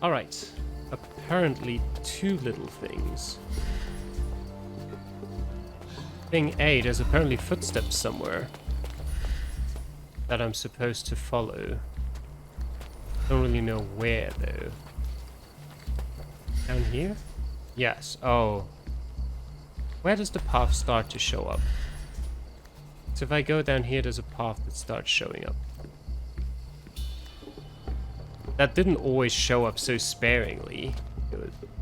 Alright. Apparently 2 little things. Thing A, there's apparently footsteps somewhere that I'm supposed to follow. Don't really know where though. Down here? Yes. Oh. Where does the path start to show up? So if I go down here, there's a path that starts showing up. That didn't always show up so sparingly.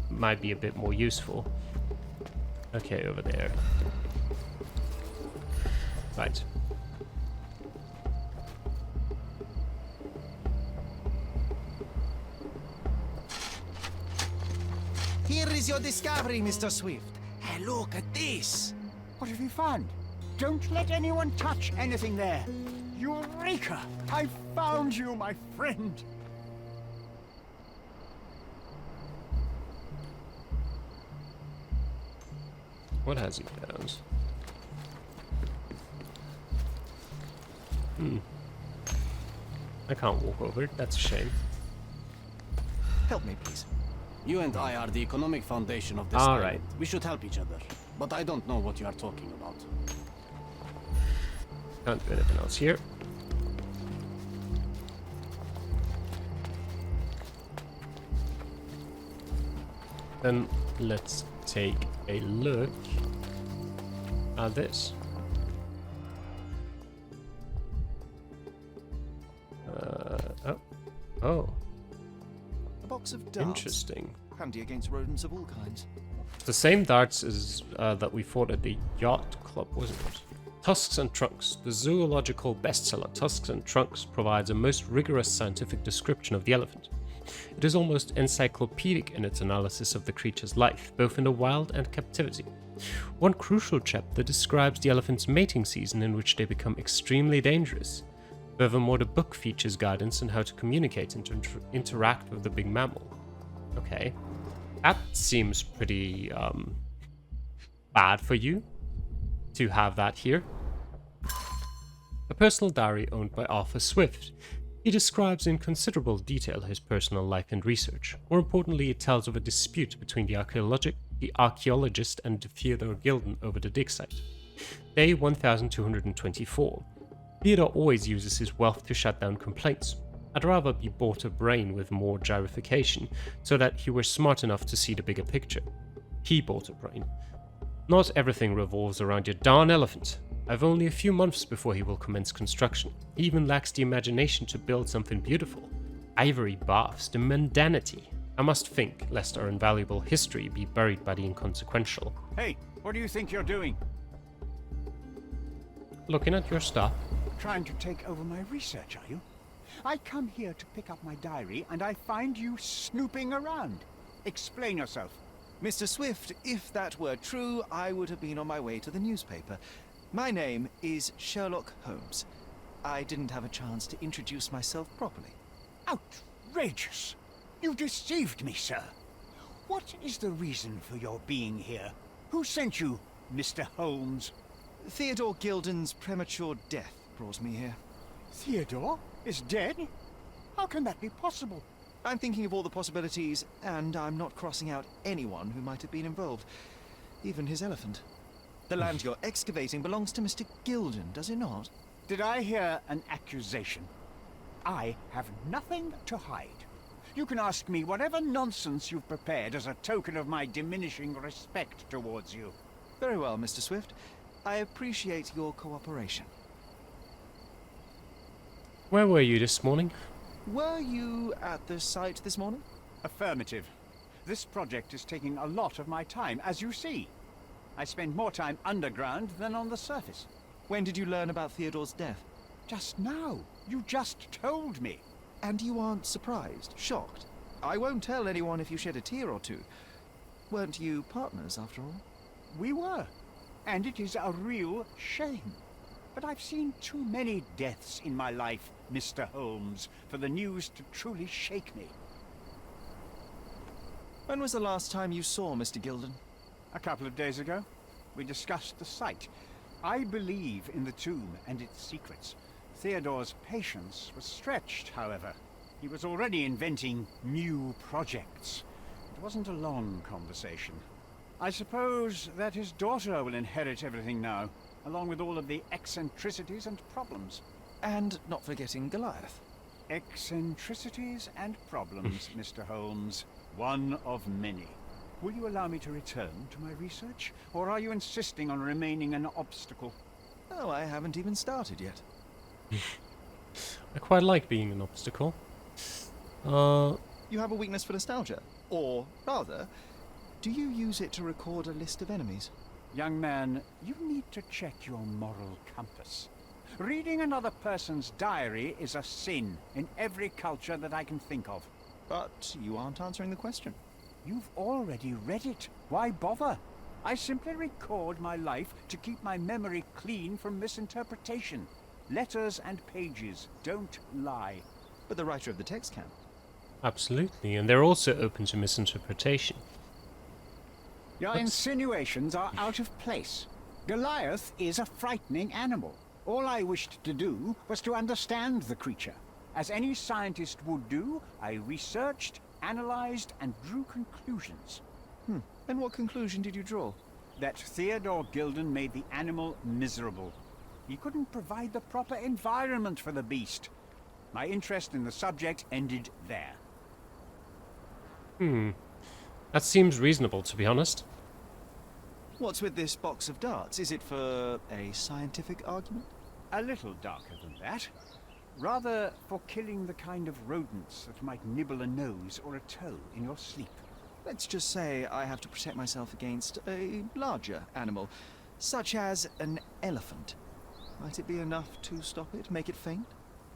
Might be a bit more useful. Okay, over there. Right. Here is your discovery, Mr. Swift. Hey, look at this. What have you found? Don't let anyone touch anything there. Eureka! I found you, my friend. What has he found? I can't walk over it. That's a shame. Help me, please. You and I are the economic foundation of this All island. right. We should help each other. But I don't know what you are talking about. Can't do anything else here. Then let's take a look at this. Oh, A box of darts. interesting. Handy against rodents of all kinds. The same darts as that we fought at the yacht club, wasn't it? Tusks and Trunks. The zoological bestseller Tusks and Trunks provides a most rigorous scientific description of the elephant. It is almost encyclopedic in its analysis of the creature's life, both in the wild and captivity. One crucial chapter describes the elephant's mating season, in which they become extremely dangerous. Furthermore, the book features guidance on how to communicate and to interact with the big mammal. Okay. That seems pretty bad for you to have that here. A personal diary owned by Arthur Swift. He describes in considerable detail his personal life and research. More importantly, it tells of a dispute between the archaeologist and Theodore Gilden over the dig site. Day 1224. Theodore always uses his wealth to shut down complaints. I'd rather be bought a brain with more gyrification, so that he were smart enough to see the bigger picture. He bought a brain. Not everything revolves around your darn elephant. I've only a few months before he will commence construction. He even lacks the imagination to build something beautiful. Ivory baths, the mundanity. I must think, lest our invaluable history be buried by the inconsequential. Hey, what do you think you're doing? Looking at your stuff. Trying to take over my research, are you? I come here to pick up my diary, and I find you snooping around. Explain yourself. Mr. Swift, if that were true, I would have been on my way to the newspaper. My name is Sherlock Holmes. I didn't have a chance to introduce myself properly. Outrageous! You deceived me, sir. What is the reason for your being here? Who sent you, Mr. Holmes? Theodore Gilden's premature death brought me here. Theodore is dead? How can that be possible? I'm thinking of all the possibilities, and I'm not crossing out anyone who might have been involved. Even his elephant. The land you're excavating belongs to Mr. Gilden, does it not? Did I hear an accusation? I have nothing to hide. You can ask me whatever nonsense you've prepared as a token of my diminishing respect towards you. Very well, Mr. Swift. I appreciate your cooperation. Where were you this morning? Were you at the site this morning? Affirmative. This project is taking a lot of my time, as you see. I spend more time underground than on the surface. When did you learn about Theodore's death? Just now. You just told me. And you aren't surprised, shocked? I won't tell anyone if you shed a tear or two. Weren't you partners, after all? We were. And it is a real shame. But I've seen too many deaths in my life, Mr. Holmes, for the news to truly shake me. When was the last time you saw Mr. Gilden? A couple of days ago, we discussed the site. I believe in the tomb and its secrets. Theodore's patience was stretched, however. He was already inventing new projects. It wasn't a long conversation. I suppose that his daughter will inherit everything now, along with all of the eccentricities and problems. And not forgetting Goliath. Eccentricities and problems, Mr. Holmes. One of many. Will you allow me to return to my research, or are you insisting on remaining an obstacle? Oh, I haven't even started yet. I quite like being an obstacle. You have a weakness for nostalgia? Or, rather, do you use it to record a list of enemies? Young man, you need to check your moral compass. Reading another person's diary is a sin in every culture that I can think of. But you aren't answering the question. You've already read it. Why bother? I simply record my life to keep my memory clean from misinterpretation. Letters and pages don't lie. But the writer of the text can. Absolutely, and they're also open to misinterpretation. Your insinuations are out of place. Goliath is a frightening animal. All I wished to do was to understand the creature. As any scientist would do, I researched, analyzed, and drew conclusions. And what conclusion did you draw? That Theodore Gilden made the animal miserable. He couldn't provide the proper environment for the beast. My interest in the subject ended there. That seems reasonable, to be honest. What's with this box of darts? Is it for a scientific argument? A little darker than that. Rather for killing the kind of rodents that might nibble a nose or a toe in your sleep. Let's just say I have to protect myself against a larger animal, such as an elephant. Might it be enough to stop it, make it faint?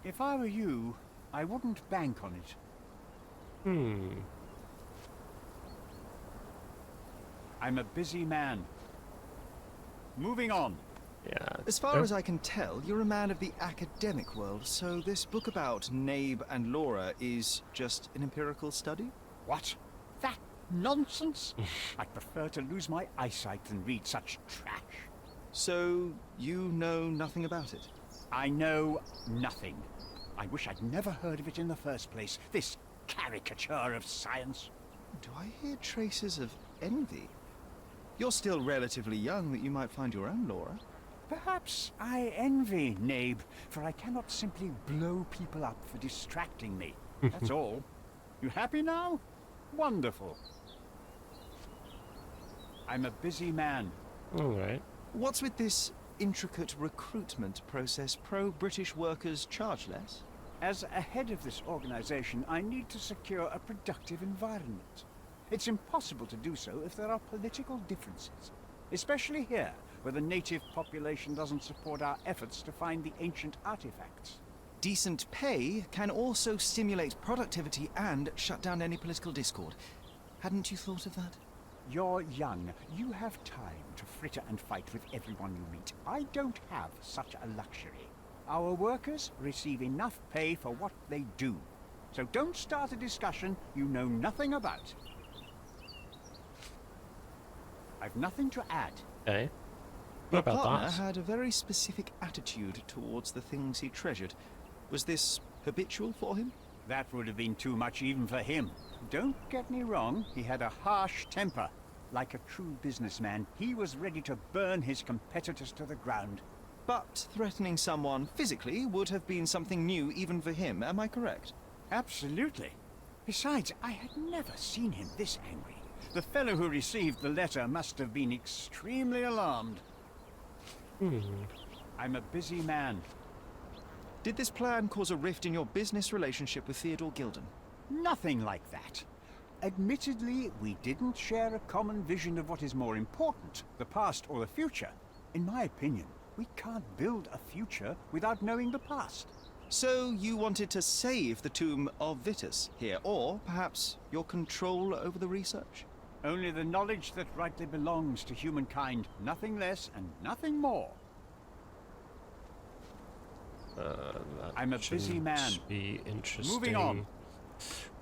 If I were you, I wouldn't bank on it. I'm a busy man. Moving on. Yeah. As far as I can tell, you're a man of the academic world, so this book about Nabe and Laura is just an empirical study? What? That nonsense? I'd prefer to lose my eyesight than read such trash. So, you know nothing about it? I know nothing. I wish I'd never heard of it in the first place. This caricature of science. Do I hear traces of envy? You're still relatively young that you might find your own Laura. Perhaps I envy Nabe, for I cannot simply blow people up for distracting me. That's all. You happy now? Wonderful. I'm a busy man. Alright. What's with this intricate recruitment process? Pro-British workers charge less? As a head of this organization, I need to secure a productive environment. It's impossible to do so if there are political differences, especially here, where the native population doesn't support our efforts to find the ancient artifacts. Decent pay can also stimulate productivity and shut down any political discord. Hadn't you thought of that? You're young. You have time to fritter and fight with everyone you meet. I don't have such a luxury. Our workers receive enough pay for what they do. So don't start a discussion you know nothing about. I've nothing to add. Okay. Your What about partner that? had a very specific attitude towards the things he treasured. Was this habitual for him? That would have been too much even for him. Don't get me wrong, he had a harsh temper. Like a true businessman, he was ready to burn his competitors to the ground. But threatening someone physically would have been something new even for him, am I correct? Absolutely. Besides, I had never seen him this angry. The fellow who received the letter must have been extremely alarmed. I'm a busy man. Did this plan cause a rift in your business relationship with Theodore Gilden? Nothing like that. Admittedly, we didn't share a common vision of what is more important, the past or the future. In my opinion, we can't build a future without knowing the past. So you wanted to save the tomb of Vitus here, or perhaps your control over the research? Only the knowledge that rightly belongs to humankind, nothing less and nothing more. That I'm a busy shouldn't man. Be interesting. Moving on.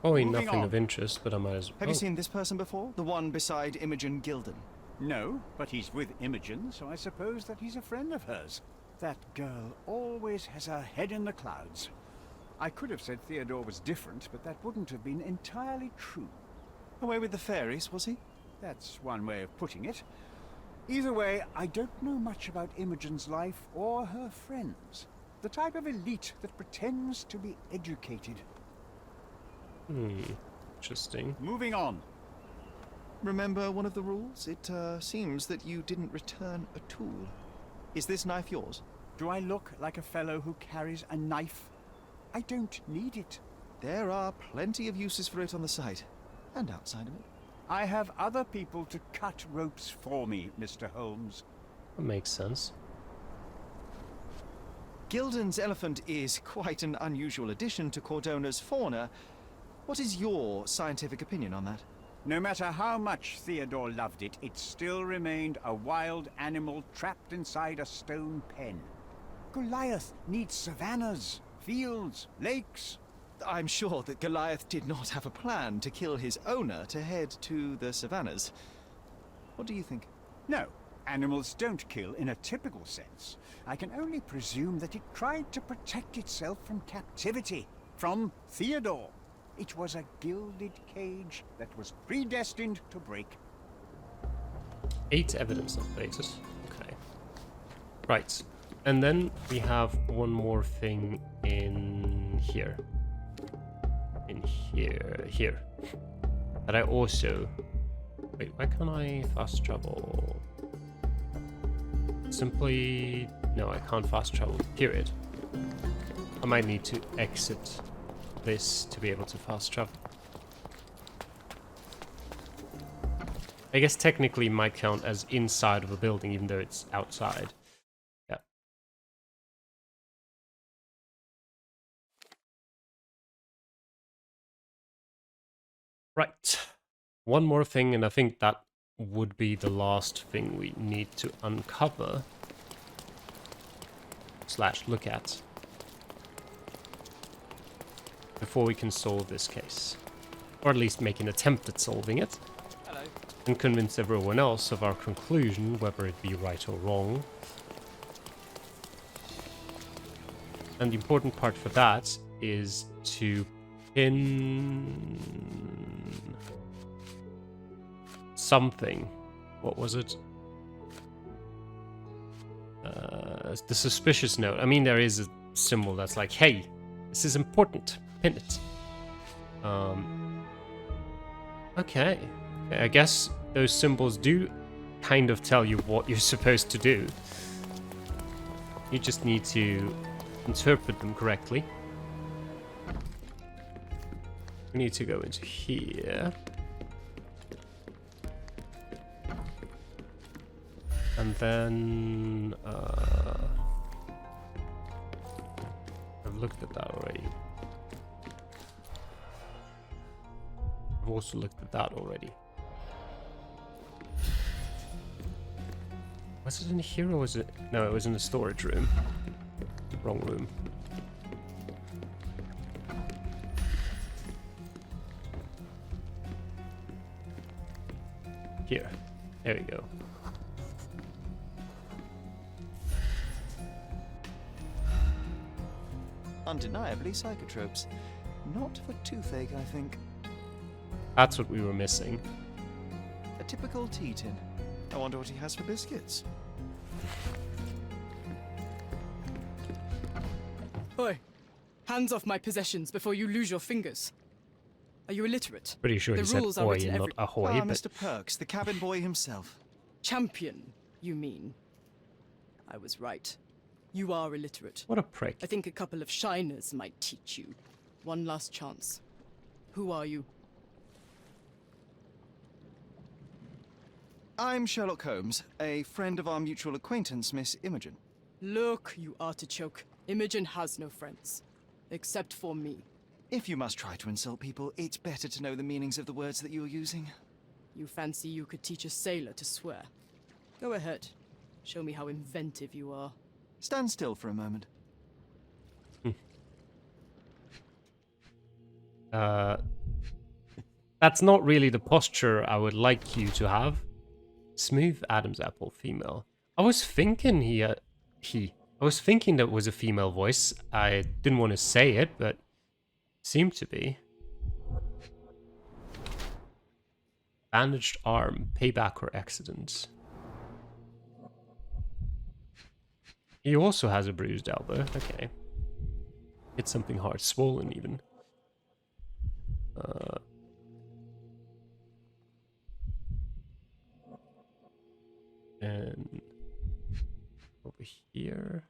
Probably Moving nothing on. of interest, but I might as well. Have you seen this person before? The one beside Imogen Gilden? No, but he's with Imogen, so I suppose that he's a friend of hers. That girl always has her head in the clouds. I could have said Theodore was different, but that wouldn't have been entirely true. Away with the fairies, was he? That's one way of putting it. Either way, I don't know much about Imogen's life or her friends. The type of elite that pretends to be educated. Interesting. Moving on. Remember one of the rules? It seems that you didn't return a tool. Is this knife yours? Do I look like a fellow who carries a knife? I don't need it. There are plenty of uses for it on the site, and outside of it. I have other people to cut ropes for me, Mr. Holmes. That makes sense. Gilden's elephant is quite an unusual addition to Cordona's fauna. What is your scientific opinion on that? No matter how much Theodore loved it, it still remained a wild animal trapped inside a stone pen. Goliath needs savannas, fields, lakes. I'm sure that Goliath did not have a plan to kill his owner to head to the savannas. What do you think? No, animals don't kill in a typical sense. I can only presume that it tried to protect itself from captivity, from Theodore. It was a gilded cage that was predestined to break. 8 evidence updated. Okay. Right. And then we have one more thing in here. Here. That I also... Wait, why can't I fast travel? Simply... No, I can't fast travel, period. I might need to exit this to be able to fast travel. I guess technically might count as inside of a building even though it's outside. Yeah. Right. One more thing, and I think that would be the last thing we need to uncover / look at before we can solve this case. Or at least make an attempt at solving it. Hello. And convince everyone else of our conclusion, whether it be right or wrong. And the important part for that is to pin something. What was it? The suspicious note. I mean, there is a symbol that's like, hey, this is important. Pin it. Okay. I guess those symbols do kind of tell you what you're supposed to do. You just need to interpret them correctly. We need to go into here. And then... I've looked at that already. I've also looked at that already. Was it in here or was it... No, it was in the storage room. Wrong room. Here. There we go. Undeniably psychotropes. Not for toothache, I think. That's what we were missing. A typical tea tin. I wonder what he has for biscuits. Oi! Hands off my possessions before you lose your fingers. Are you illiterate? Pretty sure he said rules are oi written and not ahoy, Ah, but... Mr. Perks, the cabin boy himself. Champion, you mean? I was right. You are illiterate. What a prick. I think a couple of shiners might teach you. One last chance. Who are you? I'm Sherlock Holmes, a friend of our mutual acquaintance, Miss Imogen. Look, you artichoke. Imogen has no friends. Except for me. If you must try to insult people, it's better to know the meanings of the words that you're using. You fancy you could teach a sailor to swear? Go ahead. Show me how inventive you are. Stand still for a moment. That's not really the posture I would like you to have. Smooth Adam's apple, female. I was thinking I was thinking that was a female voice. I didn't want to say it, but Seem to be. Bandaged arm, payback or accident. He also has a bruised elbow. Okay. Hit something hard, swollen even. And over here.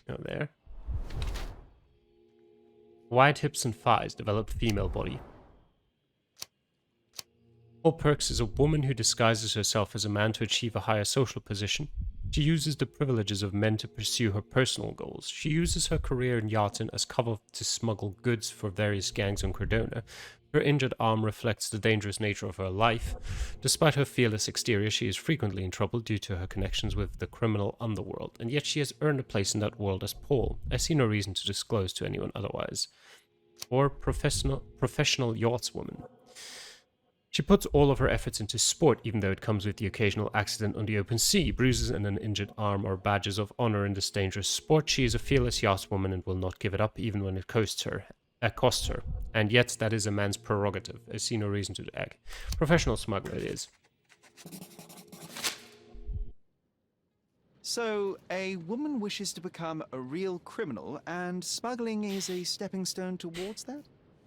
No, there. Wide hips and thighs, developed female body. Paul Perks is a woman who disguises herself as a man to achieve a higher social position. She uses the privileges of men to pursue her personal goals. She uses her career in yachting as cover to smuggle goods for various gangs on Cordona. Her injured arm reflects the dangerous nature of her life. Despite her fearless exterior, she is frequently in trouble due to her connections with the criminal underworld, and yet she has earned a place in that world as Paul. I see no reason to disclose to anyone otherwise. Or professional yachtswoman. She puts all of her efforts into sport, even though it comes with the occasional accident on the open sea. Bruises and an injured arm are badges of honor in this dangerous sport. She is a fearless yachtswoman and will not give it up, even when it costs her. And yet, that is a man's prerogative. I see no reason to ag. Professional smuggler it is. So, a woman wishes to become a real criminal, and smuggling is a stepping stone towards that?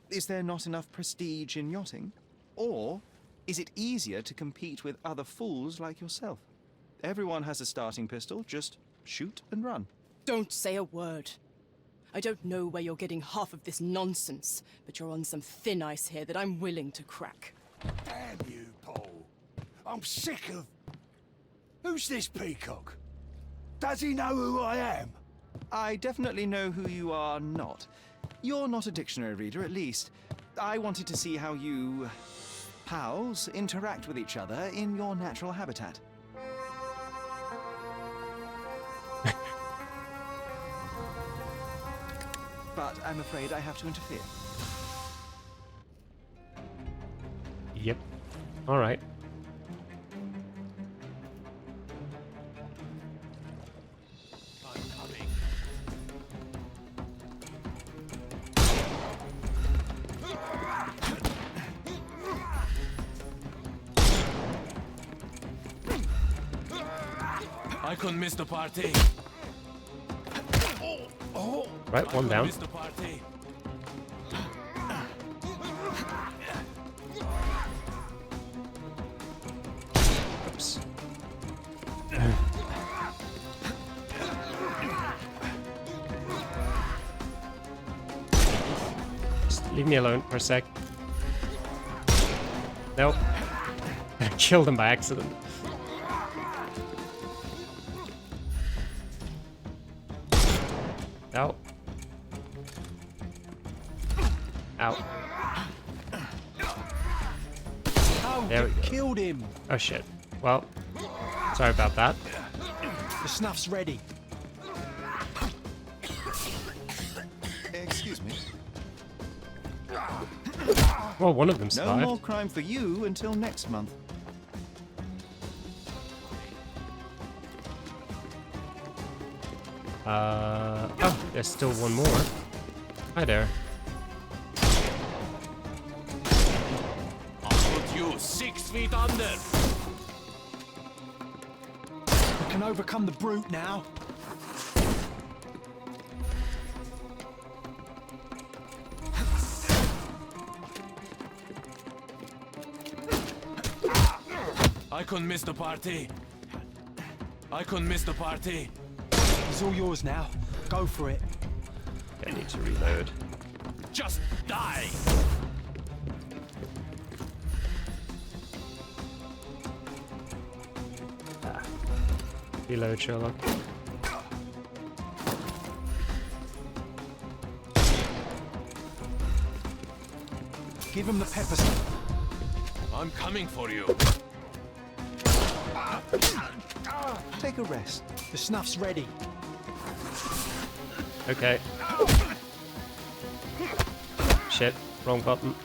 Is there not enough prestige in yachting? Or is it easier to compete with other fools like yourself? Everyone has a starting pistol, just shoot and run. Don't say a word. I don't know where you're getting half of this nonsense, but you're on some thin ice here that I'm willing to crack. Damn you, Paul. I'm sick of... Who's this peacock? Does he know who I am? I definitely know who you are not. You're not a dictionary reader, at least. I wanted to see how you... pals interact with each other in your natural habitat. But I'm afraid I have to interfere. Yep. Alright. I'm coming. I couldn't miss the party. Right, one down. Miss the party. Oops. Just leave me alone for a sec. Nope. I killed him by accident. Ow. Ow. There we go. Killed him. Oh shit. Well, sorry about that. The snuff's ready. Excuse me. Well, one of them No survived. more crime for you until next month. Oh, there's still one more. Hi there. I'll put you 6 feet under. We can overcome the brute now. I couldn't miss the party. I couldn't miss the party. It's all yours now. Go for it. I need to reload. Just die. Reload, Sherlock. Give him the pepper spray. I'm coming for you. Take a rest. The snuff's ready. Okay. Shit, wrong button.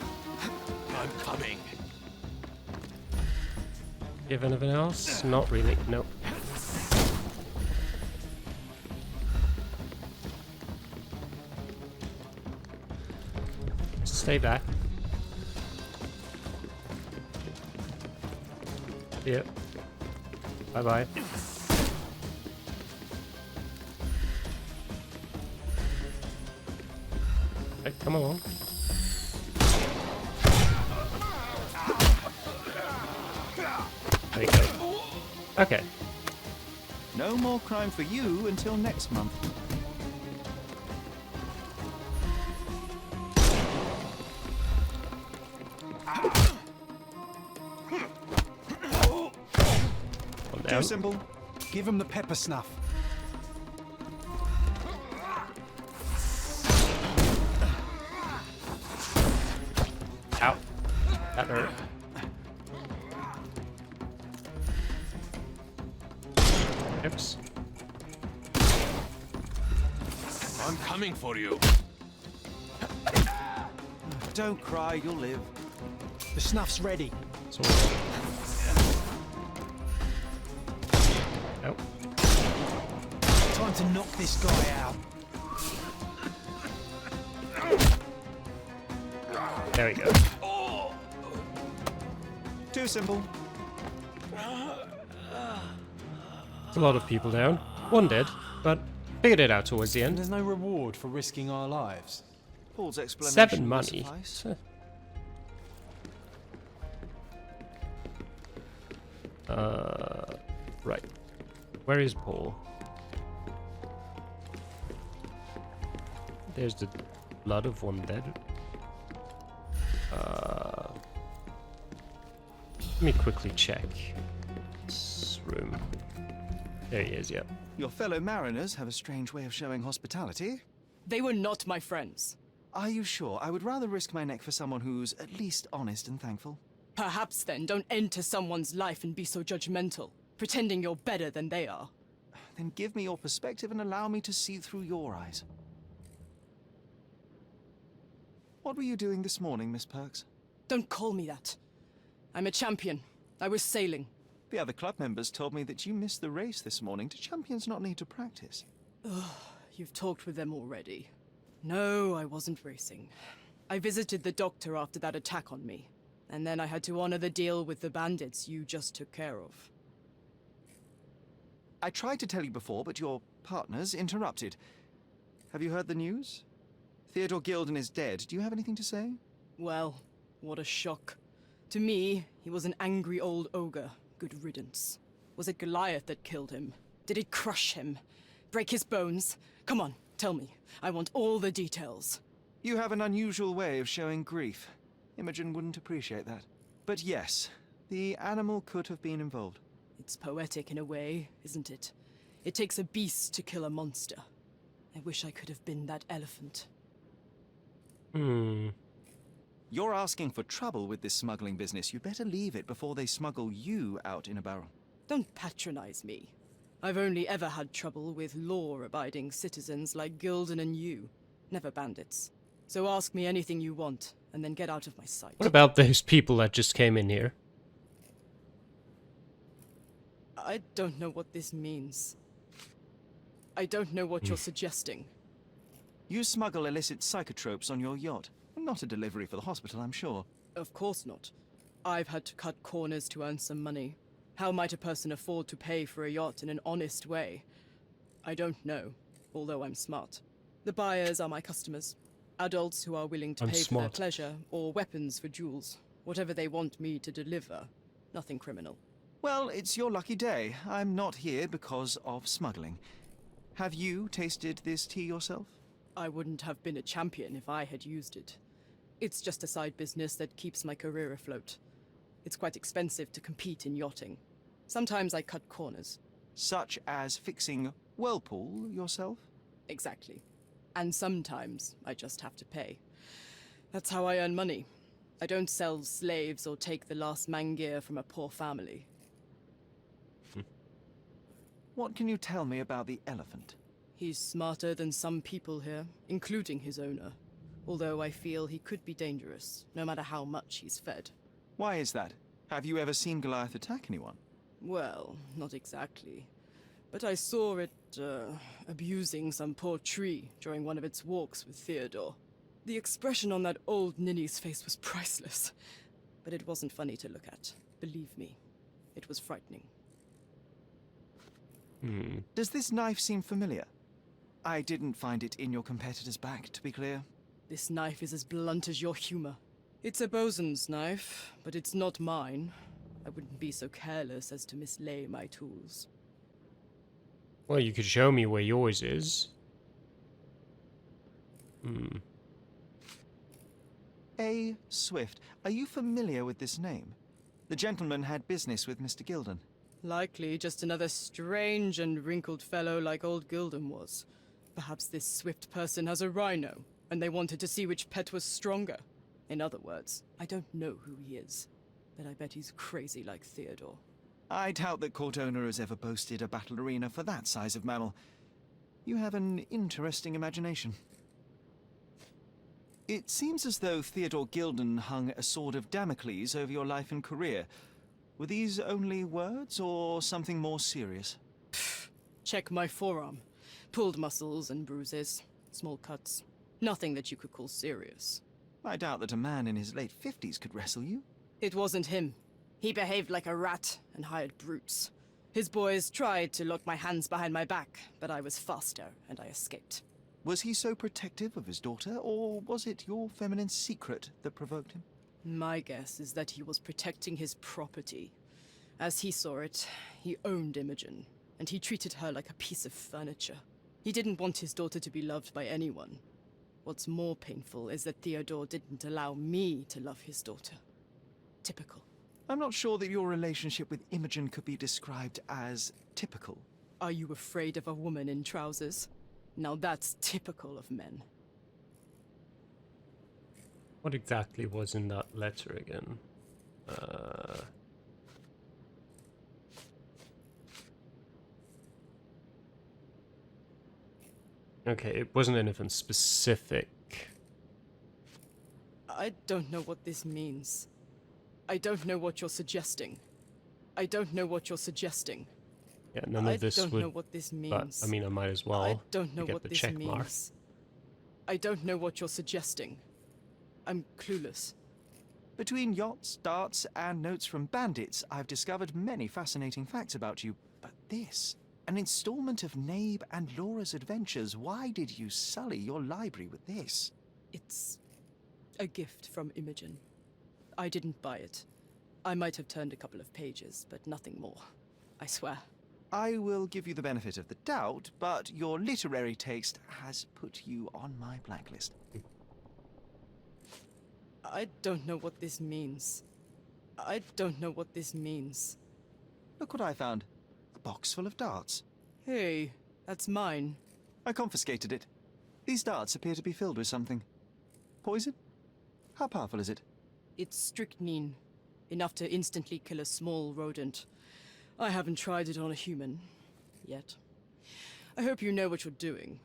I'm coming. You have anything else? Not really, nope. Stay back. Yep. Bye-bye. Hey, come on. There you go. Okay. No more crime for you until next month. One Too down. simple. Give him the pepper snuff. Ow. That hurt. Oops. I'm coming for you. Don't cry, you'll live. The snuff's ready. So. Nope. Time to knock this guy out. There we go. Too simple. It's a lot of people down. One dead, but figured it out towards the And end. there's no reward for risking our lives. Paul's explanation 7 will money. suffice. Right. Where is Paul? There's the blood of one dead. Let me quickly check this room. There he is, yep. Your fellow mariners have a strange way of showing hospitality. They were not my friends. Are you sure? I would rather risk my neck for someone who's at least honest and thankful. Perhaps then don't enter someone's life and be so judgmental, pretending you're better than they are. Then give me your perspective and allow me to see through your eyes. What were you doing this morning, Miss Perks? Don't call me that. I'm a champion. I was sailing. The other club members told me that you missed the race this morning. Do champions not need to practice? You've talked with them already. No, I wasn't racing. I visited the doctor after that attack on me. And then I had to honor the deal with the bandits you just took care of. I tried to tell you before, but your partners interrupted. Have you heard the news? Theodore Gilden is dead. Do you have anything to say? Well, what a shock. To me, he was an angry old ogre. Good riddance. Was it Goliath that killed him? Did it crush him? Break his bones? Come on, tell me. I want all the details. You have an unusual way of showing grief. Imogen wouldn't appreciate that. But yes, the animal could have been involved. It's poetic in a way, isn't it? It takes a beast to kill a monster. I wish I could have been that elephant. You're asking for trouble with this smuggling business. You'd better leave it before they smuggle you out in a barrel. Don't patronize me. I've only ever had trouble with law-abiding citizens like Gilden and you, never bandits. So ask me anything you want, and then get out of my sight. What about those people that just came in here? I don't know what this means. I don't know what you're suggesting. You smuggle illicit psychotropes on your yacht. Not a delivery for the hospital, I'm sure. Of course not. I've had to cut corners to earn some money. How might a person afford to pay for a yacht in an honest way? I don't know, although I'm smart. The buyers are my customers. Adults who are willing to I'm pay for smart. their pleasure, or weapons for jewels. Whatever they want me to deliver. Nothing criminal. Well, it's your lucky day. I'm not here because of smuggling. Have you tasted this tea yourself? I wouldn't have been a champion if I had used it. It's just a side business that keeps my career afloat. It's quite expensive to compete in yachting. Sometimes I cut corners. Such as fixing Whirlpool yourself? Exactly. And sometimes I just have to pay. That's how I earn money. I don't sell slaves or take the last mangear from a poor family. What can you tell me about the elephant? He's smarter than some people here, including his owner. Although I feel he could be dangerous, no matter how much he's fed. Why is that? Have you ever seen Goliath attack anyone? Well, not exactly. But I saw it, abusing some poor tree during one of its walks with Theodore. The expression on that old ninny's face was priceless. But it wasn't funny to look at. Believe me, it was frightening. Does this knife seem familiar? I didn't find it in your competitor's back, to be clear. This knife is as blunt as your humor. It's a bosun's knife, but it's not mine. I wouldn't be so careless as to mislay my tools. Well, you could show me where yours is. A. Swift. Are you familiar with this name? The gentleman had business with Mr. Gilden. Likely just another strange and wrinkled fellow like old Gilden was. Perhaps this Swift person has a rhino, and they wanted to see which pet was stronger. In other words, I don't know who he is, but I bet he's crazy like Theodore. I doubt that court owner has ever boasted a battle arena for that size of mammal. You have an interesting imagination. It seems as though Theodore Gilden hung a sword of Damocles over your life and career. Were these only words, or something more serious? Check my forearm. Pulled muscles and bruises. Small cuts. Nothing that you could call serious. I doubt that a man in his late 50s could wrestle you. It wasn't him. He behaved like a rat and hired brutes. His boys tried to lock my hands behind my back, but I was faster and I escaped. Was he so protective of his daughter, or was it your feminine secret that provoked him? My guess is that he was protecting his property. As he saw it, he owned Imogen, and he treated her like a piece of furniture. He didn't want his daughter to be loved by anyone. What's more painful is that Theodore didn't allow me to love his daughter. Typical. I'm not sure that your relationship with Imogen could be described as typical. Are you afraid of a woman in trousers? Now that's typical of men. What exactly was in that letter again? Okay, it wasn't anything specific. I don't know what this means. I don't know what you're suggesting. I don't know what you're suggesting. Yeah, none of this I don't would. know what this But means. I mean, I might as well. I don't know get what the this check means. mark. I don't know what you're suggesting. I'm clueless. Between yachts, darts, and notes from bandits, I've discovered many fascinating facts about you. But this, an installment of Nabe and Laura's adventures. Why did you sully your library with this? It's a gift from Imogen. I didn't buy it. I might have turned a couple of pages, but nothing more. I swear. I will give you the benefit of the doubt, but your literary taste has put you on my blacklist. I don't know what this means. I don't know what this means. Look what I found. A box full of darts. Hey, that's mine. I confiscated it. These darts appear to be filled with something. Poison? How powerful is it? It's strychnine. Enough to instantly kill a small rodent. I haven't tried it on a human. Yet. I hope you know what you're doing.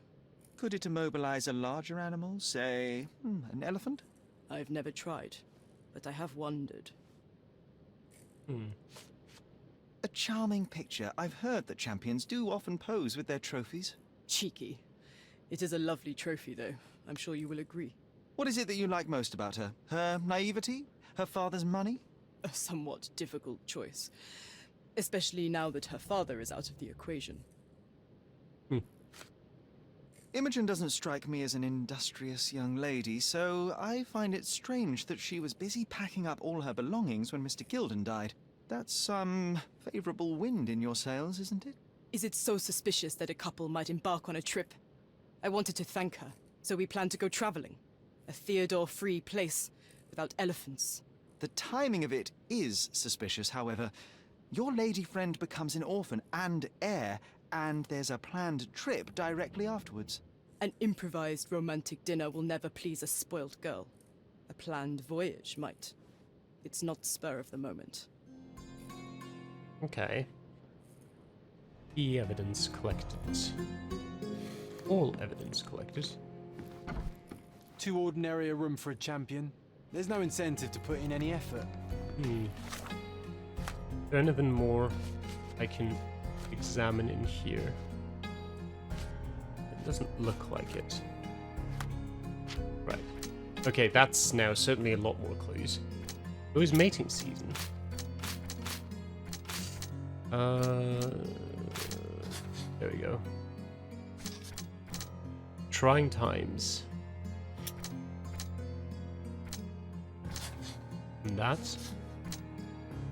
Could it immobilize a larger animal, say, an elephant? I've never tried, but I have wondered. A charming picture. I've heard that champions do often pose with their trophies. Cheeky. It is a lovely trophy, though. I'm sure you will agree. What is it that you like most about her? Her naivety? Her father's money? A somewhat difficult choice. Especially now that her father is out of the equation. Imogen doesn't strike me as an industrious young lady, so I find it strange that she was busy packing up all her belongings when Mr. Gilden died. That's some favorable wind in your sails, isn't it? Is it so suspicious that a couple might embark on a trip? I wanted to thank her, so we planned to go traveling. A Theodore-free place, without elephants. The timing of it is suspicious, however. Your lady friend becomes an orphan and heir, and there's a planned trip directly afterwards. An improvised romantic dinner will never please a spoilt girl. A planned voyage might. It's not spur of the moment. Okay. The evidence collected. All evidence collected. Too ordinary a room for a champion. There's no incentive to put in any effort. Is there anything more I can examine in here? It doesn't look like it. Right. Okay, that's now certainly a lot more clues. It was mating season. There we go. Trying times. And that.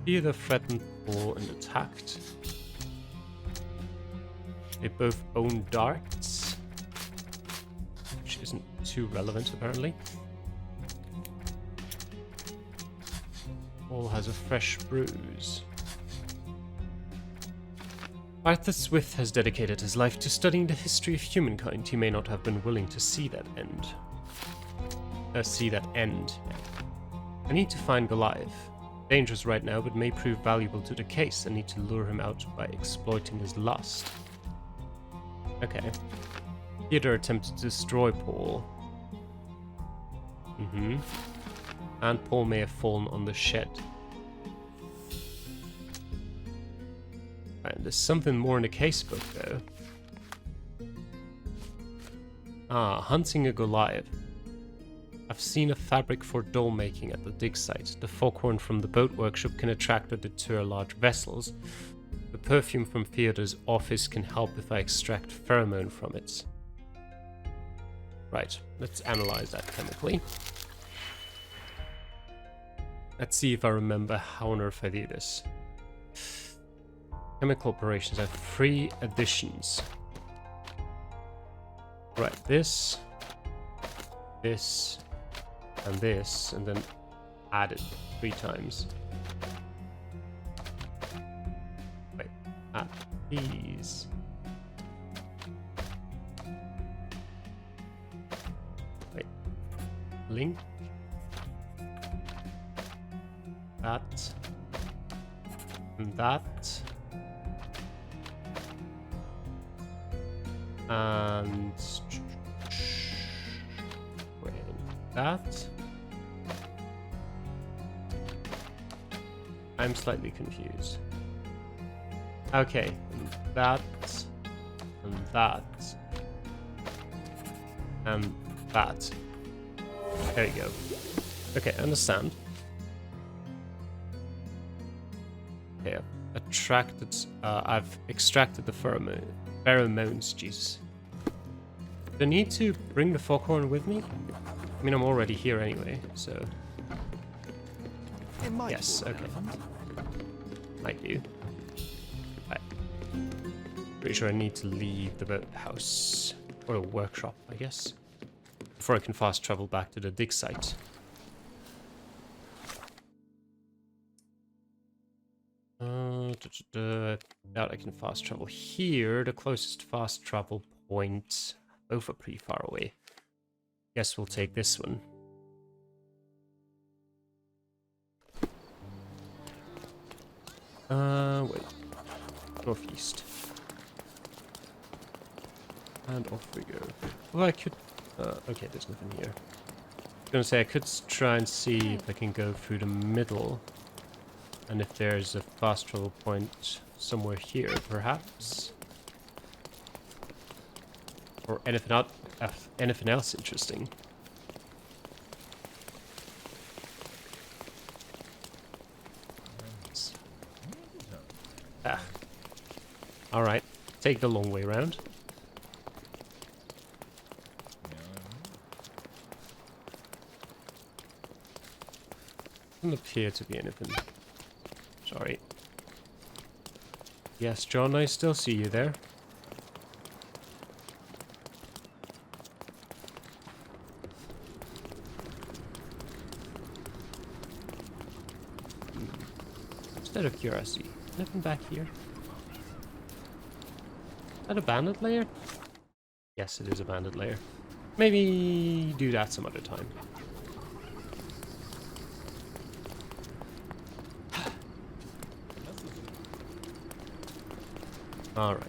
Either threatened or and attacked. They both own darts, which isn't too relevant apparently. Paul has a fresh bruise. Arthur Swift has dedicated his life to studying the history of humankind. He may not have been willing to see that end. I need to find Goliath. Dangerous right now, but may prove valuable to the case. I need to lure him out by exploiting his lust. Okay. Theodore attempted to destroy Paul. And Paul may have fallen on the shed. Right, there's something more in the casebook though. Hunting a Goliath. I've seen a fabric for doll making at the dig site. The foghorn from the boat workshop can attract or deter large vessels. The perfume from Theodore's office can help if I extract pheromone from it. Right, let's analyze that chemically. Let's see if I remember how on earth I do this. Chemical operations have 3 additions. Right, this, and this, and then add it 3 times. Wait, add these. Wait, link. That. And that. And wait, that. I'm slightly confused. Okay, and that, and that, and that. There you go. Okay, I understand. Okay, I've extracted the pheromones, Jesus. Do I need to bring the foghorn with me? I mean, I'm already here anyway, so... Yes, okay. Might do. Right. Pretty sure I need to leave the boathouse. Or a workshop, I guess. Before I can fast travel back to the dig site. Doubt I can fast travel here. The closest fast travel point. Both are pretty far away. Guess we'll take this one. Wait. Northeast. And off we go. Well, I could... okay, there's nothing here. I was gonna say, I could try and see if I can go through the middle. And if there's a fast travel point somewhere here, perhaps. Or anything else interesting. Alright, take the long way around. Doesn't appear to be anything. Sorry. Yes, John, I still see you there. Just out of curiosity, nothing back here. Is that a bandit layer? Yes, it is a bandit layer. Maybe do that some other time. Alright.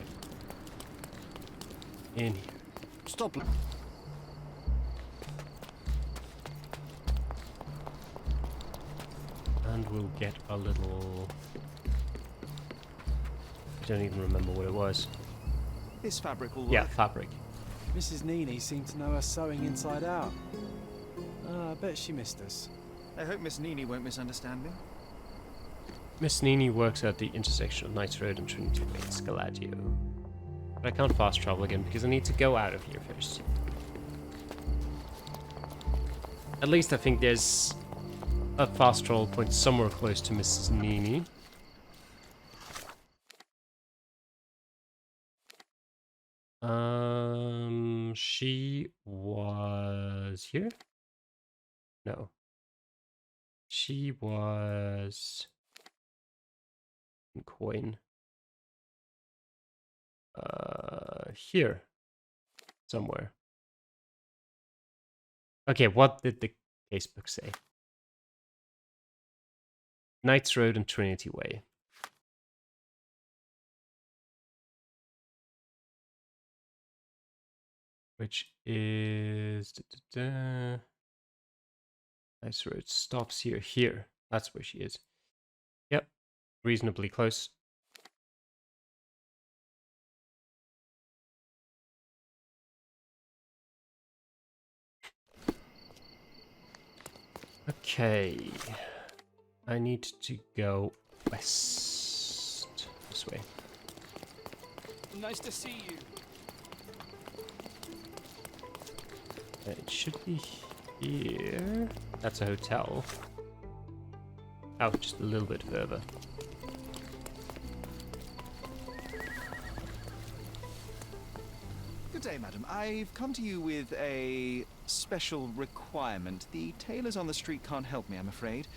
In here. Stop. And we'll get a little... I don't even remember what it was. This fabric will work. Yeah, fabric. Mrs. Nini seemed to know her sewing inside out. Bet she missed us. I hope Miss Nini won't misunderstand me. Miss Nini works at the intersection of Knights Road and Trinity Way in Scaladio. But I can't fast travel again because I need to go out of here first. At least I think there's a fast travel point somewhere close to Mrs. Nini. She was here? No. She was in coin. Here. Somewhere. Okay, what did the casebook say? Knights Road and Trinity Way. Which is... Knights Road stops here. Here. That's where she is. Yep. Reasonably close. Okay. I need to go west. This way. Nice to see you. It should be here. That's a hotel. Out just a little bit further. Good day, madam. I've come to you with a special requirement. The tailors on the street can't help me, I'm afraid.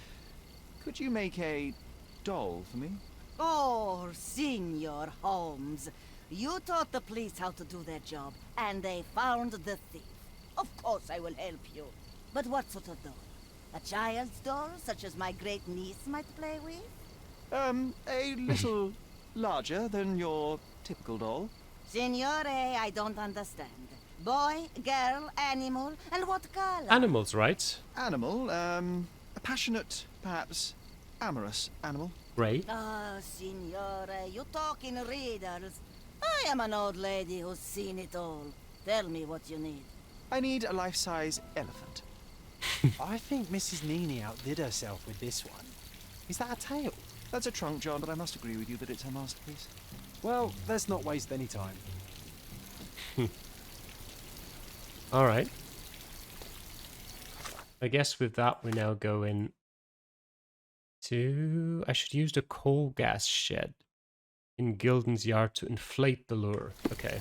Could you make a doll for me? Oh, Senor Holmes. You taught the police how to do their job, and they found the thief. Of course I will help you. But what sort of doll? A child's doll, such as my great niece might play with? A little larger than your typical doll. Signore, I don't understand. Boy, girl, animal, and what color? Animals, right? Animal, a passionate, perhaps amorous animal. Gray. Oh, Signore, you talk in riddles. I am an old lady who's seen it all. Tell me what you need. I need a life-size elephant. I think Mrs. Nini outdid herself with this one. Is that a tail? That's a trunk, John, but I must agree with you that it's her masterpiece. Well, let's not waste any time. Alright. I guess with that we're now going to... I should use the coal gas shed in Gilden's yard to inflate the lure. Okay.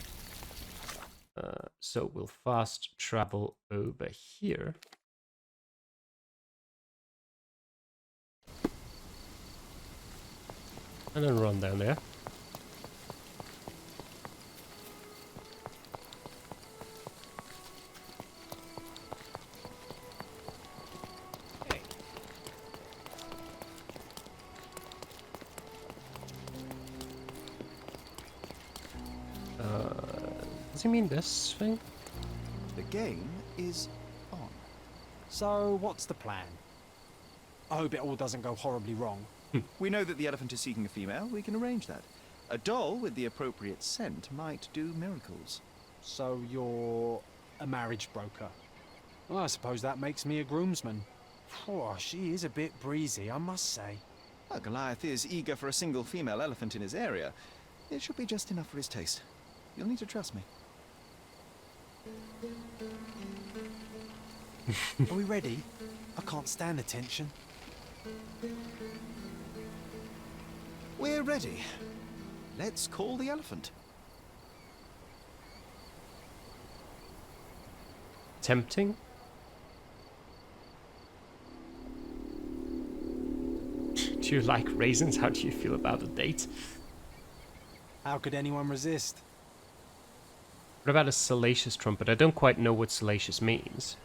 So we'll fast travel over here. And then run down there. Does he mean this thing? The game is on. So, what's the plan? I hope it all doesn't go horribly wrong. We know that the elephant is seeking a female. We can arrange that. A doll with the appropriate scent might do miracles. So, you're a marriage broker. Well, I suppose that makes me a groomsman. Oh, she is a bit breezy, I must say. Well, Goliath is eager for a single female elephant in his area. It should be just enough for his taste. You'll need to trust me. Are we ready? I can't stand the tension. We're ready. Let's call the elephant. Tempting? Do you like raisins? How do you feel about a date? How could anyone resist? What about a salacious trumpet? I don't quite know what salacious means.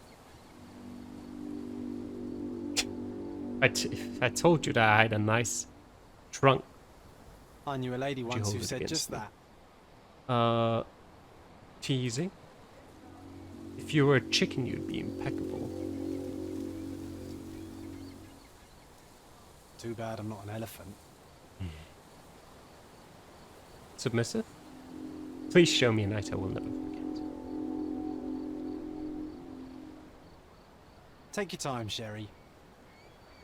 I told you that I had a nice trunk. I knew a lady Would you once hold who it said against just me? that. Teasing. If you were a chicken, you'd be impeccable. Too bad I'm not an elephant. Submissive? Please show me a night I will never forget. Take your time, Sherry.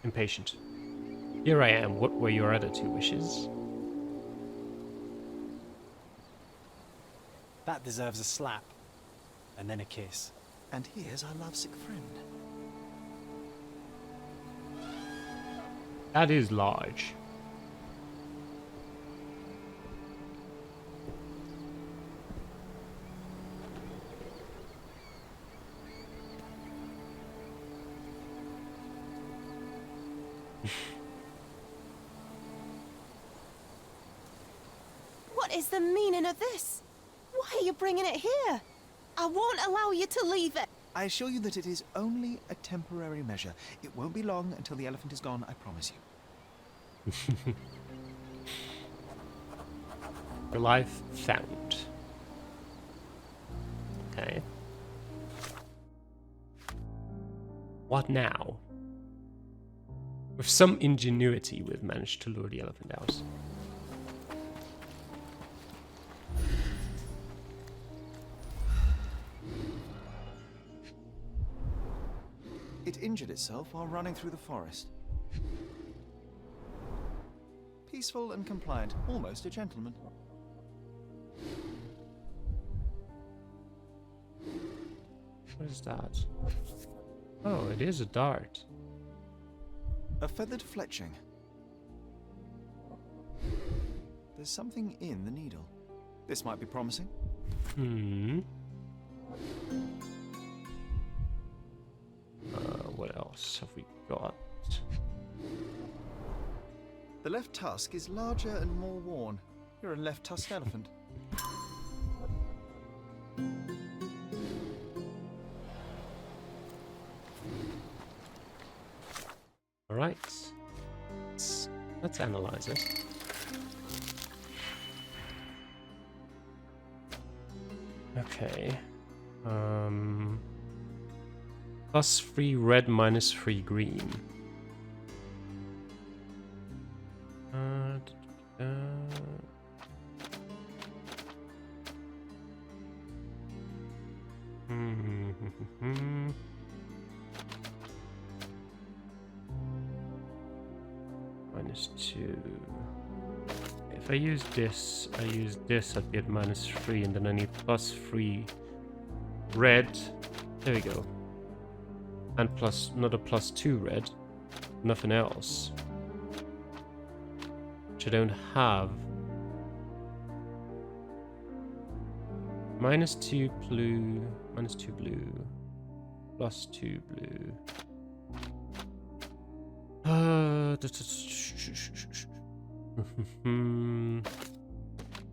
Impatient. Here I am. What were your other two wishes? That deserves a slap. And then a kiss. And here's our lovesick friend. That is large. What is the meaning of this? Why are you bringing it here? I won't allow you to leave it. I assure you that it is only a temporary measure. It won't be long until the elephant is gone, I promise you. Goliath found. Okay. What now? With some ingenuity, we've managed to lure the elephant out. It injured itself while running through the forest. Peaceful and compliant, almost a gentleman. What is that? Oh, it is a dart. A feathered fletching. There's something in the needle. This might be promising. What else have we got? The left tusk is larger and more worn. You're a left-tusked elephant. Alright. Let's analyze it. Okay. +3 red, -3 green. -2. If I use this, I'd be at -3, and then I need +3 red. There we go. And plus another +2 red. Nothing else. Which I don't have. -2 blue, -2 blue, +2 blue.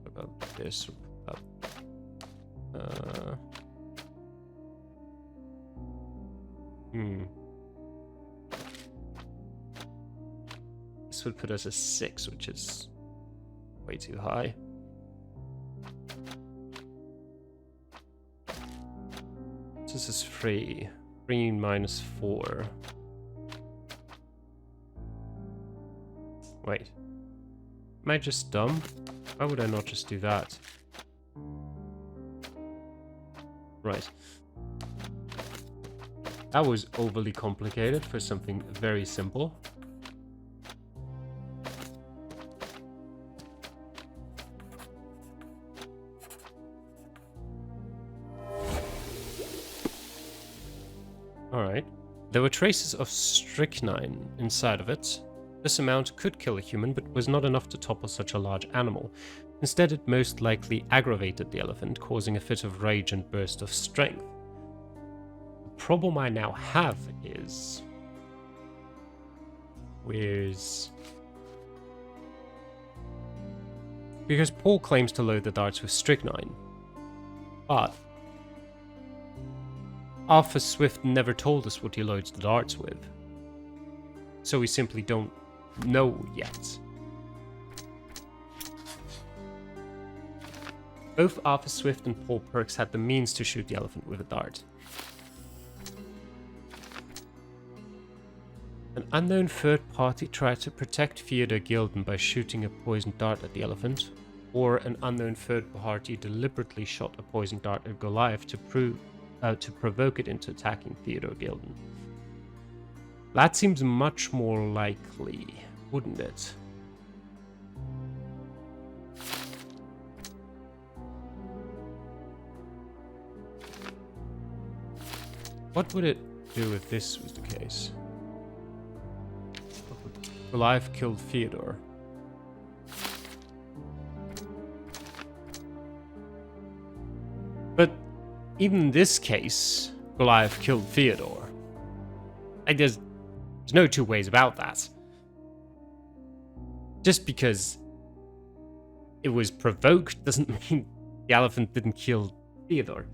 What about this? This would put us at 6, which is way too high. This is 3. 3 -4. Wait. Am I just dumb? Why would I not just do that? Right. That was overly complicated for something very simple. Alright. There were traces of strychnine inside of it. This amount could kill a human, but was not enough to topple such a large animal. Instead, it most likely aggravated the elephant, causing a fit of rage and burst of strength. The problem I now have is... where's... Because Paul claims to load the darts with strychnine. But... Arthur Swift never told us what he loads the darts with. So we simply don't know yet. Both Arthur Swift and Paul Perks had the means to shoot the elephant with a dart. An unknown third party tried to protect Theodore Gilden by shooting a poisoned dart at the elephant, or an unknown third party deliberately shot a poisoned dart at Goliath to provoke it into attacking Theodore Gilden. That seems much more likely, wouldn't it? What would it do if this was the case? Goliath killed Theodore. But even in this case, Goliath killed Theodore. Like, there's no two ways about that. Just because it was provoked doesn't mean the elephant didn't kill Theodore.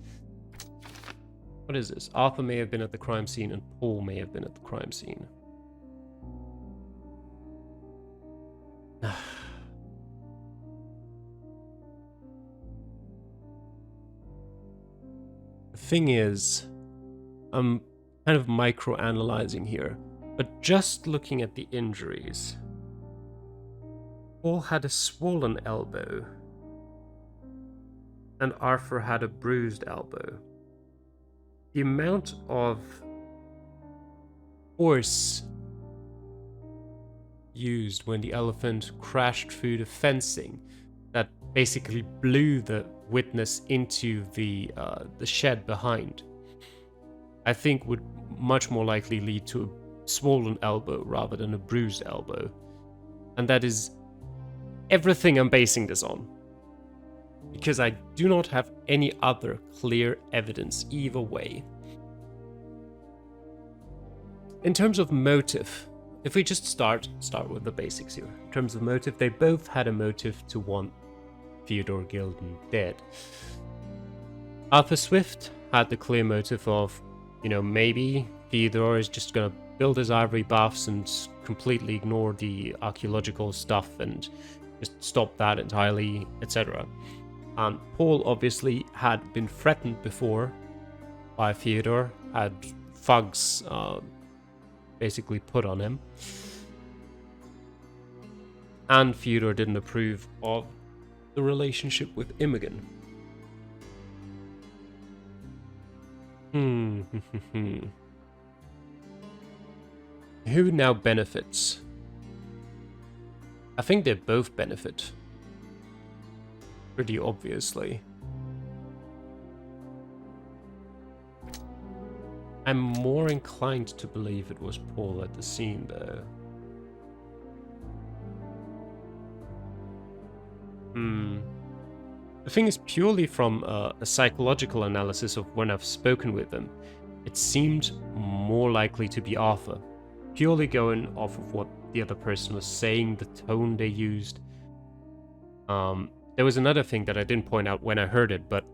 What is this? Arthur may have been at the crime scene and Paul may have been at the crime scene. The thing is, I'm kind of micro-analyzing here, but just looking at the injuries, Paul had a swollen elbow and Arthur had a bruised elbow. The amount of force used when the elephant crashed through the fencing that basically blew the witness into the shed behind, I think would much more likely lead to a swollen elbow rather than a bruised elbow. And that is everything I'm basing this on, because I do not have any other clear evidence either way. In terms of motive, if we just start with the basics here. In terms of motive, they both had a motive to want Theodore Gilden dead. Arthur Swift had the clear motive of, maybe Theodore is just gonna build his ivory baths and completely ignore the archaeological stuff and just stop that entirely, etc. And Paul obviously had been threatened before by Theodore, had thugs basically put on him. And Theodore didn't approve of the relationship with Imogen. Who now benefits? I think they both benefit. Pretty obviously. I'm more inclined to believe it was Paul at the scene, though. The thing is, purely from a psychological analysis of when I've spoken with them, it seemed more likely to be Arthur. Purely going off of what the other person was saying, the tone they used. There was another thing that I didn't point out when I heard it, but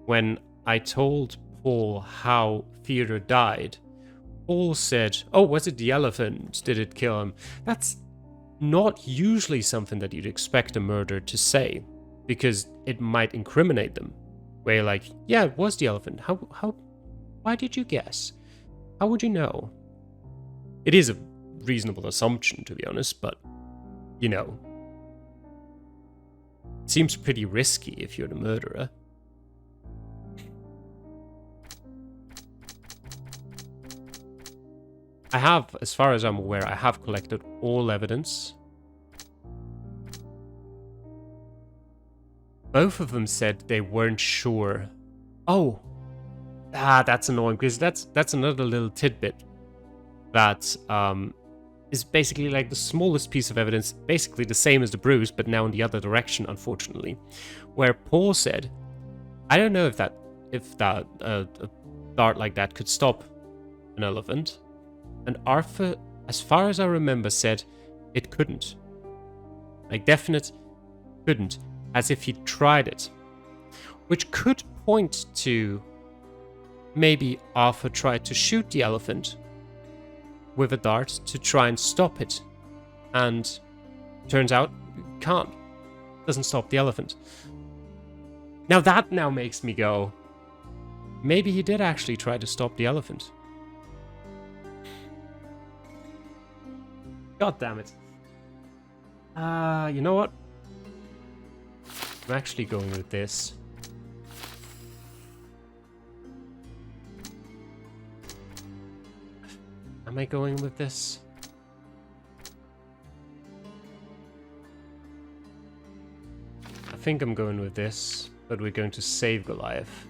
when I told Paul how Theodore died, Paul said, "Oh, was it the elephant? Did it kill him?" That's not usually something that you'd expect a murderer to say, because it might incriminate them. Where you're like, yeah, it was the elephant. Why did you guess? How would you know? It is a reasonable assumption, to be honest, but, it seems pretty risky if you're the murderer. I have, as far as I'm aware, I have collected all evidence. Both of them said they weren't sure. Oh, that's annoying, because that's another little tidbit that is basically like the smallest piece of evidence, basically the same as the bruise, but now in the other direction, unfortunately. Where Paul said, "I don't know if a dart like that could stop an elephant," and Arthur, as far as I remember, said it couldn't. Like, definite couldn't, as if he tried it. Which could point to maybe Arthur tried to shoot the elephant with a dart to try and stop it. And turns out, can't. Doesn't stop the elephant. Now that now makes me go, maybe he did actually try to stop the elephant. God damn it. You know what? I'm actually going with this. Am I going with this? I think I'm going with this, but we're going to save Goliath.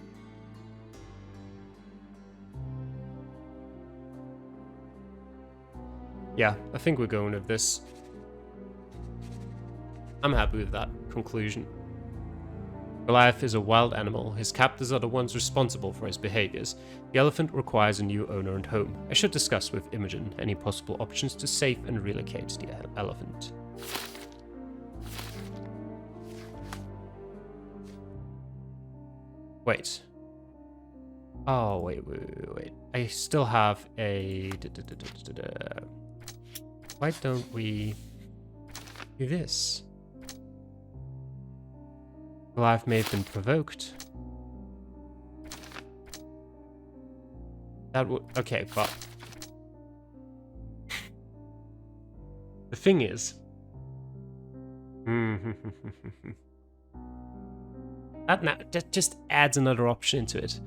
Yeah, I think we're going with this. I'm happy with that conclusion. Goliath is a wild animal. His captors are the ones responsible for his behaviors. The elephant requires a new owner and home. I should discuss with Imogen any possible options to save and relocate the elephant. Wait. Oh, wait. I still have a... Why don't we do this? Goliath may have been provoked. That would... Okay, but... The thing is... that just adds another option into it.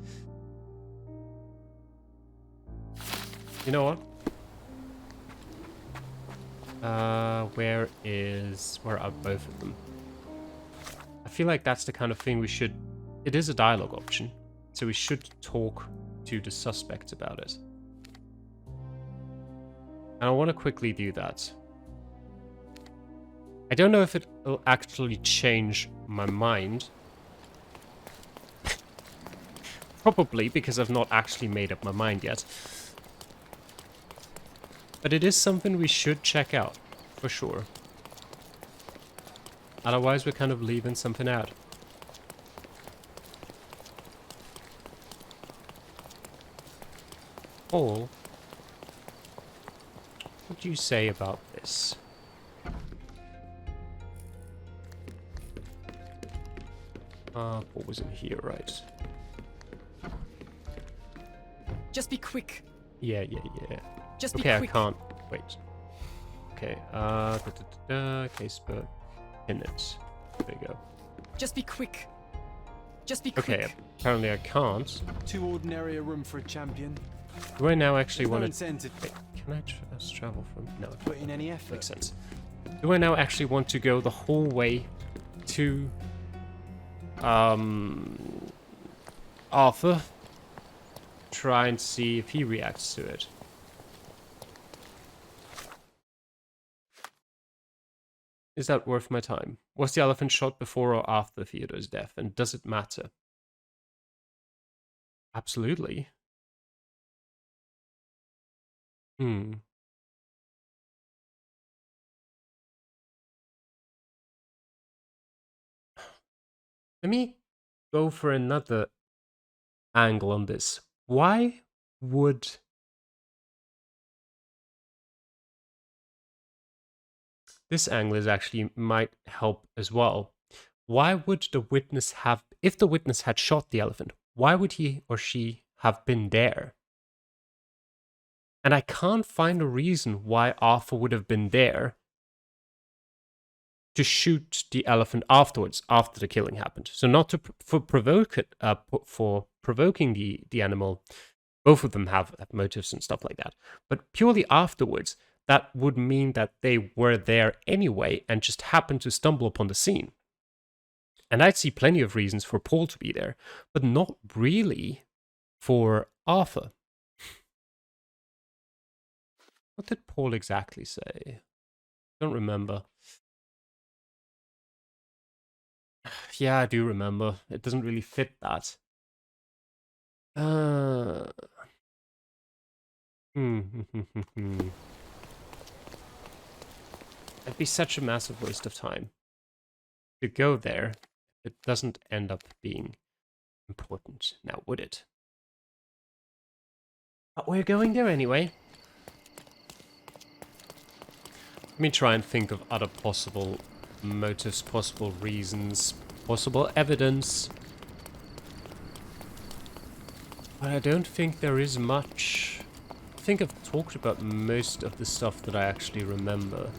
You know what? Where are both of them? I feel like that's the kind of thing we should... It is a dialogue option, so we should talk to the suspects about it. And I want to quickly do that. I don't know if it will actually change my mind. Probably, because I've not actually made up my mind yet. But it is something we should check out, for sure. Otherwise, we're kind of leaving something out. Paul, what do you say about this? Paul wasn't here, right? Just be quick. Yeah. Just be okay, quick. I can't. Wait. Okay, case per minute. There you go. Just be quick. Just be quick. Okay, apparently I can't. Too ordinary a room for a champion. Do I now actually No want to... incentive Can I just travel from... No, to put in any effort. makes sense. Do I now actually want to go the whole way to... Arthur? Try and see if he reacts to it. Is that worth my time? Was the elephant shot before or after Theodore's death, and does it matter? Absolutely. Let me go for another angle on this. Why would... This angle is actually might help as well. Why would the witness have... If the witness had shot the elephant, why would he or she have been there? And I can't find a reason why Arthur would have been there to shoot the elephant afterwards, after the killing happened. So not to for provoking the animal. Both of them have motives and stuff like that. But purely afterwards, that would mean that they were there anyway and just happened to stumble upon the scene. And I'd see plenty of reasons for Paul to be there, but not really for Arthur. What did Paul exactly say? I don't remember. Yeah, I do remember. It doesn't really fit that. It'd be such a massive waste of time to go there if it doesn't end up being important. Now, would it? But we're going there anyway. Let me try and think of other possible motives, possible reasons, possible evidence. But I don't think there is much. I think I've talked about most of the stuff that I actually remember.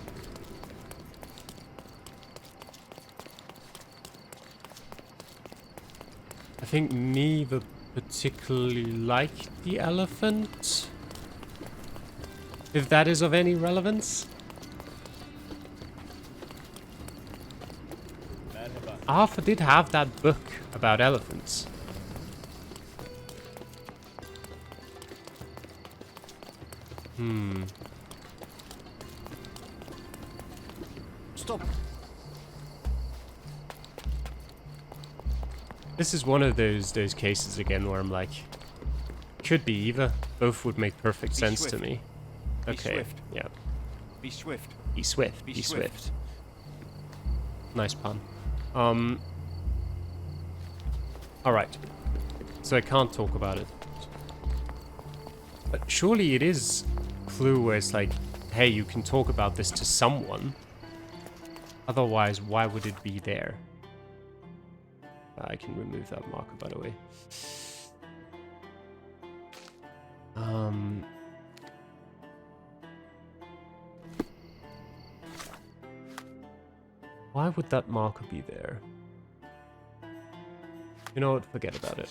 I think neither particularly liked the elephant. If that is of any relevance. Arthur did have that book about elephants. Stop. This is one of those cases again where I'm like, could be either. Both would make perfect sense to swift. me. Be Okay, swift. yeah. Be swift. Be swift. Be Be swift. swift. Nice pun. Alright. So I can't talk about it. But surely it is a clue where it's like, hey, you can talk about this to someone. Otherwise, why would it be there? I can remove that marker, by the way. Why would that marker be there? You know what? Forget about it.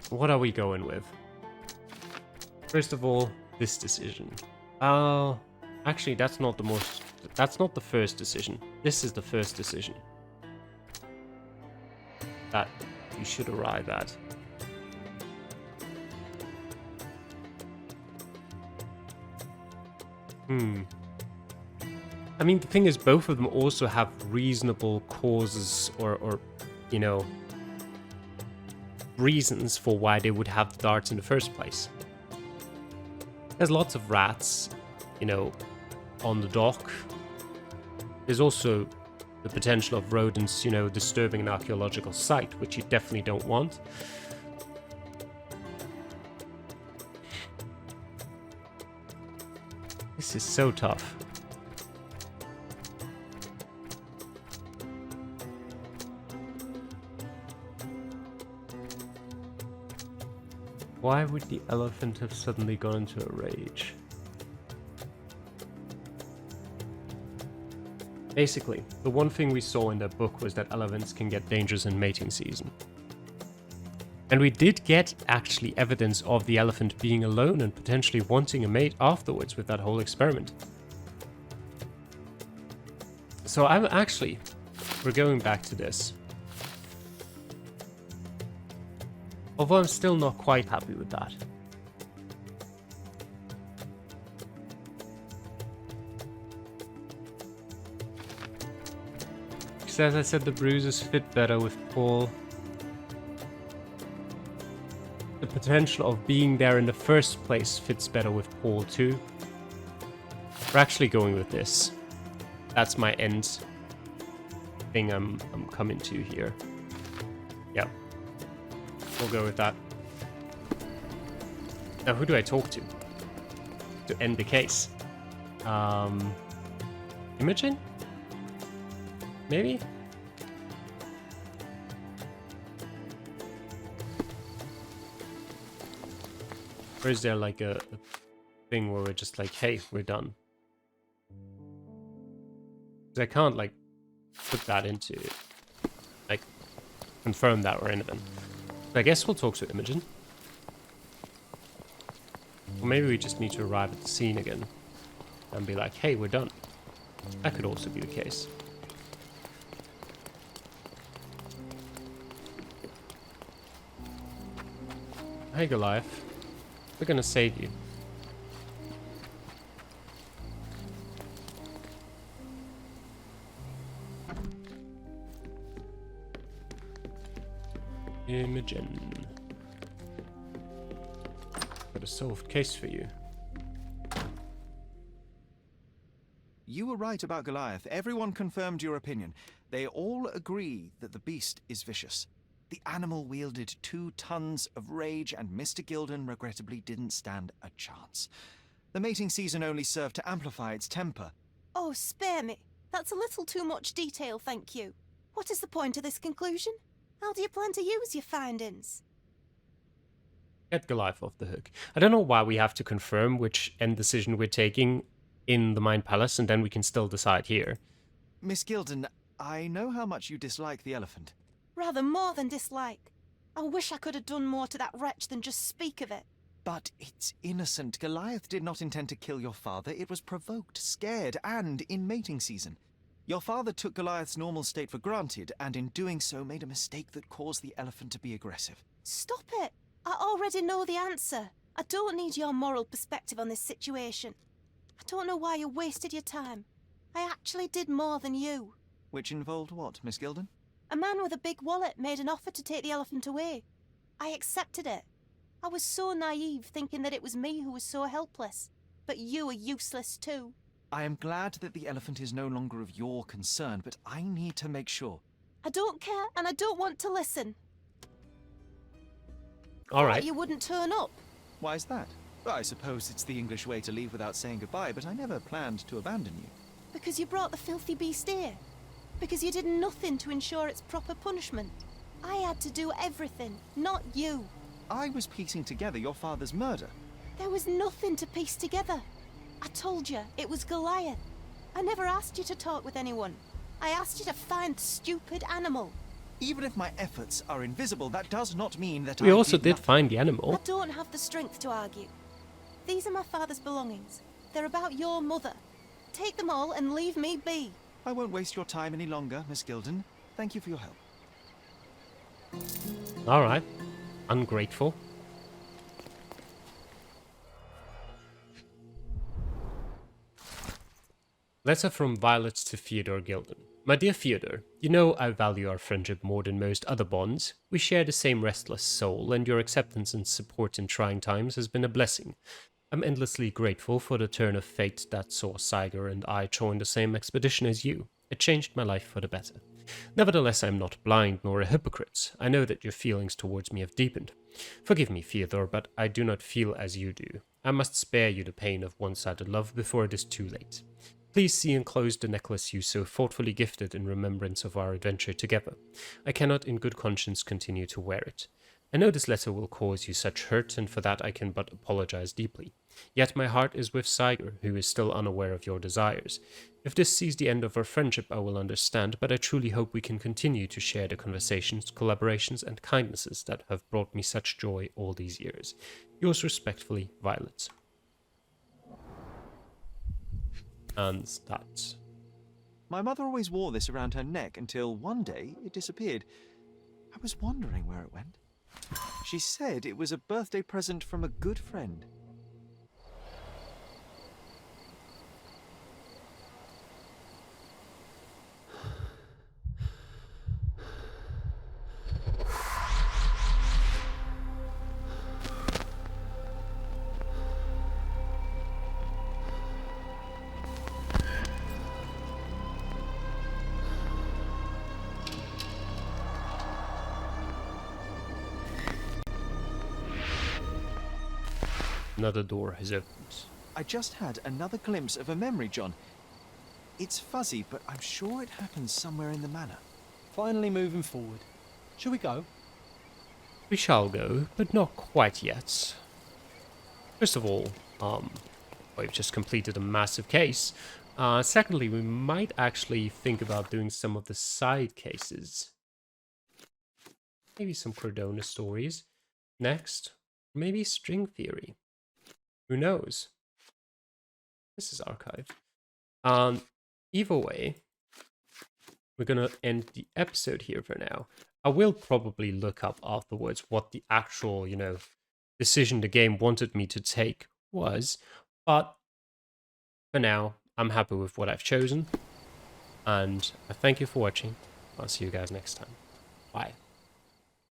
What are we going with? First of all, this decision. Actually, that's not the most... That's not the first decision. This is the first decision. That you should arrive at. I mean, the thing is, both of them also have reasonable causes or you know, reasons for why they would have the darts in the first place. There's lots of rats, you know, on the dock. There's also the potential of rodents, you know, disturbing an archaeological site, which you definitely don't want. This is so tough. Why would the elephant have suddenly gone into a rage? Basically, the one thing we saw in that book was that elephants can get dangerous in mating season. And we did get actually evidence of the elephant being alone and potentially wanting a mate afterwards with that whole experiment. So we're going back to this. Although I'm still not quite happy with that. Because as I said, the bruises fit better with Paul. The potential of being there in the first place fits better with Paul too. We're actually going with this. That's my end thing I'm coming to here. Yeah. We'll go with that. Now, who do I talk to end the case? Imogen? Maybe? Or is there like a thing where we're just like, hey, we're done? Because I can't like put that into like confirm that or anything. I guess we'll talk to Imogen. Or maybe we just need to arrive at the scene again and be like, hey, we're done. That could also be the case. Hey, Goliath. We're gonna save you. Imogen. Got a solved case for you. You were right about Goliath. Everyone confirmed your opinion. They all agree that the beast is vicious. The animal wielded 2 tons of rage, and Mr. Gilden regrettably didn't stand a chance. The mating season only served to amplify its temper. Oh, spare me. That's a little too much detail, thank you. What is the point of this conclusion? How do you plan to use your findings? Get Goliath off the hook. I don't know why we have to confirm which end decision we're taking in the Mind Palace, and then we can still decide here. Miss Gilden, I know how much you dislike the elephant. Rather more than dislike. I wish I could have done more to that wretch than just speak of it. But it's innocent. Goliath did not intend to kill your father. It was provoked, scared, and in mating season. Your father took Goliath's normal state for granted, and in doing so made a mistake that caused the elephant to be aggressive. Stop it! I already know the answer. I don't need your moral perspective on this situation. I don't know why you wasted your time. I actually did more than you. Which involved what, Miss Gilden? A man with a big wallet made an offer to take the elephant away. I accepted it. I was so naive, thinking that it was me who was so helpless. But you are useless too. I am glad that the elephant is no longer of your concern, but I need to make sure. I don't care, and I don't want to listen. All right. You wouldn't turn up. Why is that? Well, I suppose it's the English way to leave without saying goodbye, but I never planned to abandon you. Because you brought the filthy beast here. Because you did nothing to ensure its proper punishment. I had to do everything, not you. I was piecing together your father's murder. There was nothing to piece together. I told you, it was Goliath. I never asked you to talk with anyone. I asked you to find the stupid animal. Even if my efforts are invisible, that does not mean that We I also did nothing. find the animal. I don't have the strength to argue. These are my father's belongings. They're about your mother. Take them all and leave me be. I won't waste your time any longer, Miss Gilden. Thank you for your help. All right. Ungrateful. Letter from Violet to Theodore Gilden. My dear Theodore, you know I value our friendship more than most other bonds. We share the same restless soul, and your acceptance and support in trying times has been a blessing. I'm endlessly grateful for the turn of fate that saw Saigar and I join the same expedition as you. It changed my life for the better. Nevertheless, I am not blind nor a hypocrite. I know that your feelings towards me have deepened. Forgive me, Theodore, but I do not feel as you do. I must spare you the pain of one-sided love before it is too late. Please see enclosed the necklace you so thoughtfully gifted in remembrance of our adventure together. I cannot in good conscience continue to wear it. I know this letter will cause you such hurt, and for that I can but apologize deeply. Yet my heart is with Saigar, who is still unaware of your desires. If this sees the end of our friendship, I will understand, but I truly hope we can continue to share the conversations, collaborations, and kindnesses that have brought me such joy all these years. Yours respectfully, Violet. And that. My mother always wore this around her neck until one day it disappeared. I was wondering where it went. She said it was a birthday present from a good friend. Another door has opened. I just had another glimpse of a memory, John. It's fuzzy, but I'm sure it happened somewhere in the manor. Finally moving forward. Shall we go? We shall go, but not quite yet. First of all, we've just completed a massive case. Secondly, we might actually think about doing some of the side cases. Maybe some Cordona stories. Next, maybe string theory. Who knows? This is archived. Either way, we're gonna end the episode here for now. I will probably look up afterwards what the actual, decision the game wanted me to take was. But for now, I'm happy with what I've chosen. And I thank you for watching. I'll see you guys next time. Bye.